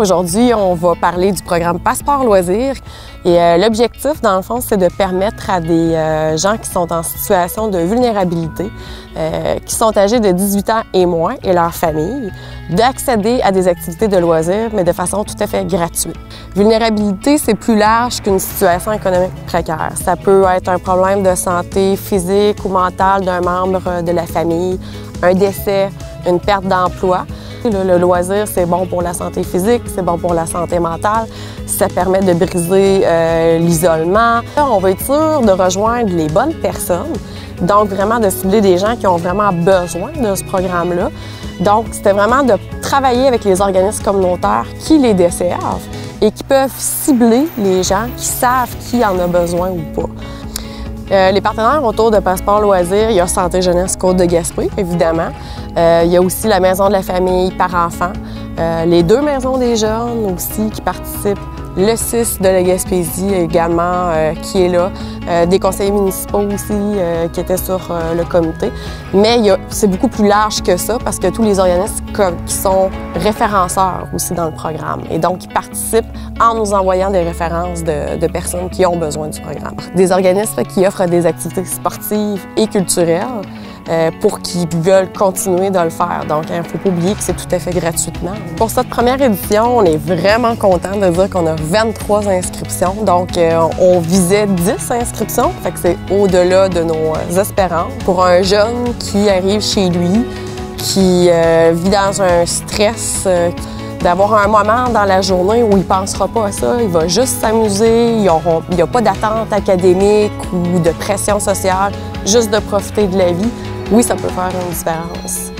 Aujourd'hui, on va parler du programme Passeport Loisirs. Et l'objectif, dans le fond, c'est de permettre à des gens qui sont en situation de vulnérabilité, qui sont âgés de 18 ans et moins, et leurs familles, d'accéder à des activités de loisirs, mais de façon tout à fait gratuite. Vulnérabilité, c'est plus large qu'une situation économique précaire. Ça peut être un problème de santé physique ou mentale d'un membre de la famille, un décès, une perte d'emploi. Le loisir, c'est bon pour la santé physique, c'est bon pour la santé mentale. Ça permet de briser l'isolement. On va être sûr de rejoindre les bonnes personnes, donc vraiment de cibler des gens qui ont vraiment besoin de ce programme-là. Donc, c'était vraiment de travailler avec les organismes communautaires qui les desservent et qui peuvent cibler les gens qui savent qui en a besoin ou pas. Les partenaires autour de Passeport Loisirs, il y a Santé Jeunesse Côte-de-Gaspé, évidemment. Il y a aussi la Maison de la famille par enfant, les 2 maisons des jeunes aussi qui participent, le CIS de la Gaspésie également qui est là, des conseillers municipaux aussi qui étaient sur le comité. Mais c'est beaucoup plus large que ça parce que tous les organismes qui sont référenceurs aussi dans le programme et donc qui participent en nous envoyant des références de personnes qui ont besoin du programme. Des organismes qui offrent des activités sportives et culturelles pour qu'ils veulent continuer de le faire. Donc, il ne faut pas oublier que c'est tout à fait gratuitement. Pour cette première édition, on est vraiment content de dire qu'on a 23 inscriptions. Donc, on visait 10 inscriptions, fait que c'est au-delà de nos espérances. Pour un jeune qui arrive chez lui, qui vit dans un stress, d'avoir un moment dans la journée où il ne pensera pas à ça, il va juste s'amuser, il n'y a pas d'attente académique ou de pression sociale, juste de profiter de la vie. Oui, ça peut faire une différence.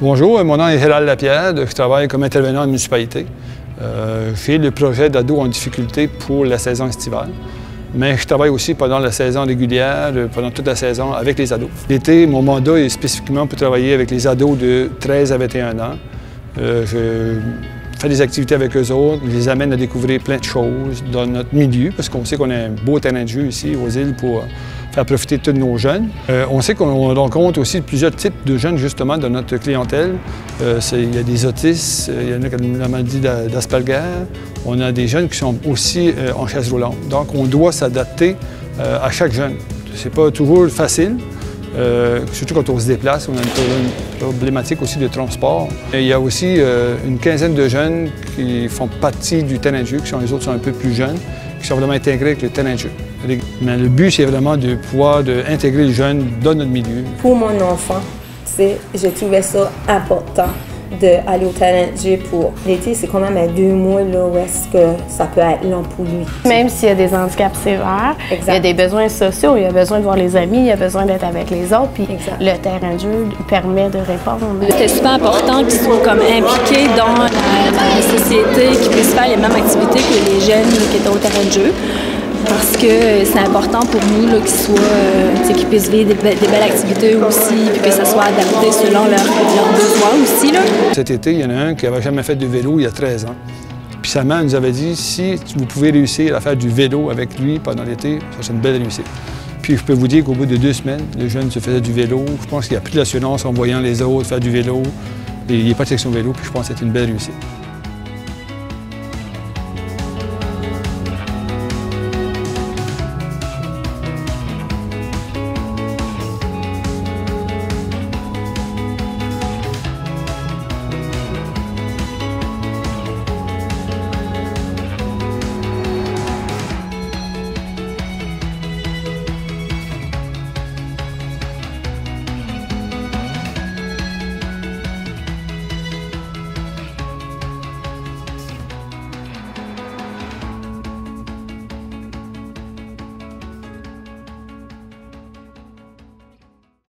Bonjour, mon nom est Hérald Lapierre, je travaille comme intervenant en municipalité. J'ai le projet d'ados en difficulté pour la saison estivale, mais je travaille aussi pendant la saison régulière, pendant toute la saison avec les ados. L'été, mon mandat est spécifiquement pour travailler avec les ados de 13 à 21 ans. Je fais des activités avec eux autres, je les amène à découvrir plein de choses dans notre milieu, parce qu'on sait qu'on a un beau terrain de jeu ici aux îles pour faire profiter de tous nos jeunes. On sait qu'on rencontre aussi plusieurs types de jeunes justement dans notre clientèle. Il y a des autistes, il y en a qui ont la maladie d'Asperger. On a des jeunes qui sont aussi en chaise roulante. Donc on doit s'adapter à chaque jeune. C'est pas toujours facile, surtout quand on se déplace. On a une problématique aussi de transport. Et il y a aussi une quinzaine de jeunes qui font partie du terrain de jeu, les autres sont un peu plus jeunes, qui sont vraiment intégrés avec le terrain de jeu. Mais le but, c'est vraiment de pouvoir intégrer les jeunes dans notre milieu. Pour mon enfant, je trouvais ça important d'aller au terrain de jeu pour l'été. C'est quand même à 2 mois là, où est-ce que ça peut être long pour lui. Même s'il y a des handicaps sévères, exact. Il y a des besoins sociaux, il y a besoin de voir les amis, il y a besoin d'être avec les autres, puis exact. Le terrain de jeu permet de répondre. C'est super important qu'ils soient comme impliqués dans la société, qu'ils puissent faire les mêmes activités que les jeunes qui étaient au terrain de jeu. Parce que c'est important pour nous qu'ils puissent vivre des belles activités aussi, puis que ça soit adapté selon leurs besoins aussi. Là. Cet été, il y en a un qui n'avait jamais fait de vélo il y a 13 ans. Puis sa mère nous avait dit, si vous pouvez réussir à faire du vélo avec lui pendant l'été, ça c'est une belle réussite. Puis je peux vous dire qu'au bout de 2 semaines, le jeune se faisait du vélo. Je pense qu'il a pris de l'assurance en voyant les autres faire du vélo. Et il est pas de section vélo, puis je pense que c'est une belle réussite.